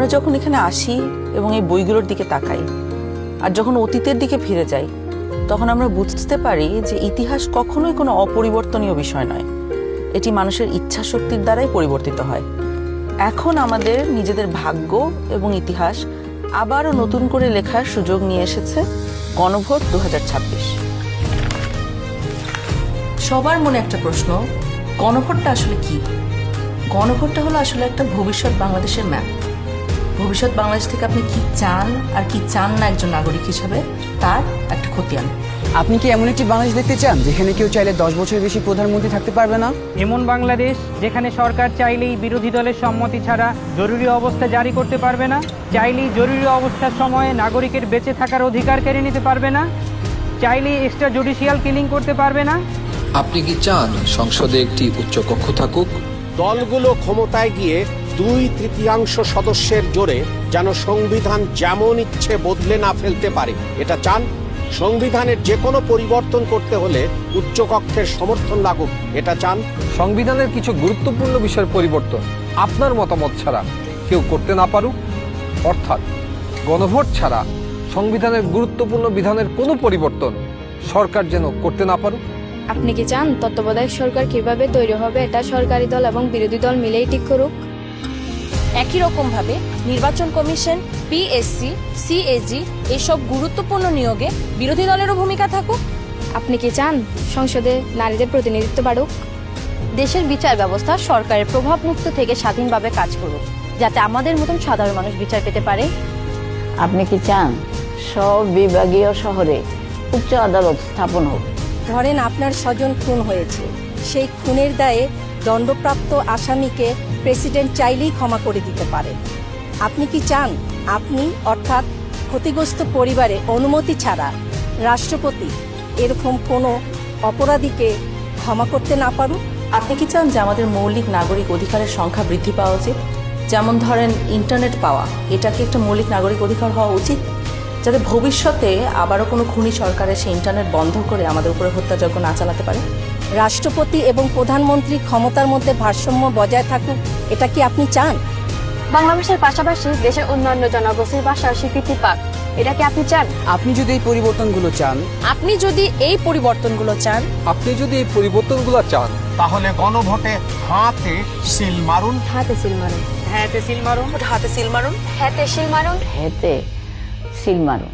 আমরা যখন এখানে আসি এবং এই বইগুলোর দিকে তাকাই আর যখন অতীতের দিকে ফিরে যাই, তখন আমরা বুঝতে পারি যে ইতিহাস কখনোই কোনো অপরিবর্তনীয় বিষয় নয়। এটি মানুষের ইচ্ছা শক্তির দ্বারাই পরিবর্তিত হয়। এখন আমাদের নিজেদের ভাগ্য এবং ইতিহাস আবারও নতুন করে লেখার সুযোগ নিয়ে এসেছে গণভোট 2026। সবার মনে একটা প্রশ্ন, গণভোটটা আসলে কি? গণভোটটা হলো আসলে একটা ভবিষ্যৎ বাংলাদেশের ম্যাপ। ভবিষ্যৎ বাংলাদেশ থেকে আপনি কি চান আর কি চান না একজন নাগরিক হিসাবে, তার একটা খতিয়ান। আপনি কি এমন একটি বাংলাদেশ দেখতে চান যেখানে কেউ চাইলে 10 বছরের বেশি প্রধানমন্ত্রী থাকতে পারবে না? এমন বাংলাদেশ যেখানে সরকার চাইলেই বিরোধী দলের সম্মতি ছাড়া জরুরি অবস্থা জারি করতে পারবে না, চাইলেই জরুরি অবস্থার সময়ে নাগরিকের বেঁচে থাকার অধিকার কেড়ে নিতে পারবে না, চাইলেই এক্সট্রা জুডিশিয়াল কিলিং করতে পারবে না? আপনি কি চান সংসদে একটি উচ্চকক্ষ থাকুক? দলগুলো ক্ষমতায় গিয়ে 2/3 সদস্যের জোরে যেন সংবিধান যেমন ইচ্ছে বদলে না ফেলতে পারে, এটা চান? সংবিধানের যে কোনো পরিবর্তন করতে হলে উচ্চকক্ষের সমর্থন লাগুক, এটা চান? সংবিধানের কিছু গুরুত্বপূর্ণ বিষয়ের পরিবর্তন আপনার মতামত ছাড়া কেউ করতে না পারুক, অর্থাৎ গণভোট ছাড়া সংবিধানের গুরুত্বপূর্ণ বিধানের কোনো পরিবর্তন সরকার যেন করতে না পারুক। আপনি কি চান তত্ত্বাবধায়ক সরকার কিভাবে তৈরি হবে এটা সরকারি দল এবং বিরোধী দল মিলেই ঠিক করুক? একই রকমভাবে নির্বাচন কমিশন, পিএসসি, সিএজি এসব গুরুত্বপূর্ণ নিয়োগে বিরোধী দলেরও ভূমিকা থাকুক? আপনি কি চান সংসদে নারীদের প্রতিনিধিত্ব বাড়ুক? দেশের বিচার ব্যবস্থা সরকারের প্রভাব মুক্ত থেকে স্বাধীনভাবে কাজ করুক, যাতে আমাদের মতন সাধারণ মানুষ বিচার পেতে পারে? আপনি কি চান সব বিভাগীয় শহরে উচ্চ আদালত স্থাপন হোক? ধরেন আপনার স্বজন খুন হয়েছে, সেই খুনের দায়ে দণ্ডপ্রাপ্ত আসামিকে প্রেসিডেন্ট চাইলেই ক্ষমা করে দিতে পারে। আপনি কি চান আপনি অর্থাৎ ক্ষতিগ্রস্ত পরিবারে অনুমতি ছাড়া রাষ্ট্রপতি এরকম কোনো অপরাধীকে ক্ষমা করতে না পারুক? আপনি কি চান যে আমাদের মৌলিক নাগরিক অধিকারের সংখ্যা বৃদ্ধি পাওয়া উচিত? যেমন ধরেন ইন্টারনেট পাওয়া, এটাকে একটা মৌলিক নাগরিক অধিকার হওয়া উচিত, যাতে ভবিষ্যতে আবারও কোনো খুনি সরকারে সেই ইন্টারনেট বন্ধ করে আমাদের উপরে হত্যাযজ্ঞ না চালাতে পারে। রাষ্ট্রপতি এবং প্রধানমন্ত্রী ক্ষমতার মধ্যে ভারসাম্য বজায় থাকুক, এটা কি আপনি চান? বাংলাদেশের পাশাপাশি দেশের অন্যান্য জনগোষ্ঠীর ভাষার স্বীকৃতি পাক, এটা কি আপনি চান? আপনি যদি এই পরিবর্তনগুলো চান, আপনি যদি এই পরিবর্তনগুলো চান, তাহলে গণভোটে হাতে সিল মারুন। হাতে সিল মারুন। হাতে সিল মারুন। হাতে সিল মারুন। হেতে সিল মারুন।